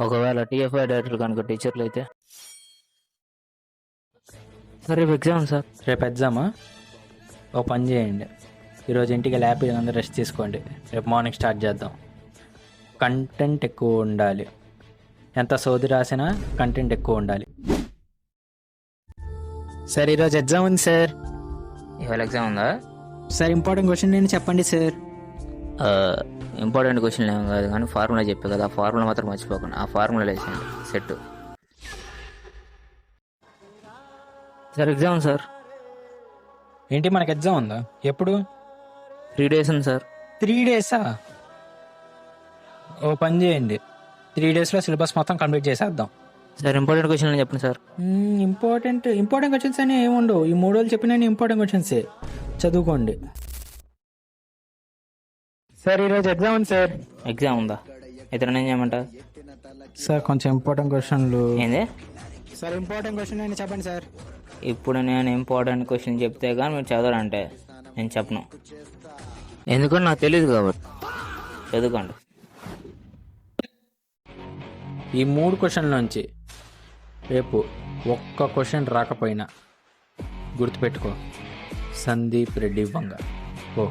ఒకవేళ TFI director కనుక టీచర్లు అయితే సార్ రేపు ఎగ్జామ్ సార్. రేపు ఎగ్జామా? ఓ పని చేయండి, ఈరోజు ఇంటికి వెళ్ళి హ్యాపీగా అందరూ రెస్ట్ తీసుకోండి. రేపు మార్నింగ్ స్టార్ట్ చేద్దాం. కంటెంట్ ఎక్కువ ఉండాలి. ఎంత సోది రాసినా కంటెంట్ ఎక్కువ ఉండాలి. సార్ ఈరోజు ఎగ్జామ్ ఉంది సార్. ఇవాళ ఎగ్జామ్ ఉందా? సార్ ఇంపార్టెంట్ క్వశ్చన్ నేను చెప్పండి సార్. ఇంపార్టెంట్ క్వశ్చన్ ఏం కాదు కానీ ఫార్ములా చెప్పే కదా, ఆ ఫార్ములా మాత్రం మర్చిపోకండి. ఆ ఫార్ములా వేసేయండి సెట్. Sir exam sir. ఏంటి, మనకి ఎగ్జామ్ ఉందా? ఎప్పుడు? 3 days ఉంది సార్. 3 days? ఓ పని చేయండి, 3 daysలో సిలబస్ మొత్తం కంప్లీట్ చేసేద్దాం. సార్ ఇంపార్టెంట్ క్వశ్చన్ అని చెప్పండి సార్. ఇంపార్టెంట్ క్వశ్చన్స్ అని ఏముండవు. ఈ 3 రోజులు చెప్పిన ఇంపార్టెంట్ క్వశ్చన్సే, చదువుకోండి. సార్ ఈరోజు ఎగ్జామ్ ఉంది సార్. ఎగ్జామ్ ఉందా? అయితే నేను ఏం చేయమంటా? సార్ కొంచెం ఇంపార్టెంట్ క్వశ్చన్లు. ఏంది? సార్ ఇంపార్టెంట్ క్వశ్చన్ నేను చెప్పండి సార్. ఇప్పుడు నేను ఇంపార్టెంట్ క్వశ్చన్ చెప్తే కానీ మీరు చదవరంటే నేను చెప్పను, ఎందుకంటే నాకు తెలియదు కాబట్టి. చదువుకోండి. ఈ 3 క్వశ్చన్లోంచి రేపు ఒక్క క్వశ్చన్ రాకపోయినా గుర్తుపెట్టుకో, సందీప్ రెడ్డి వంగ. ఓ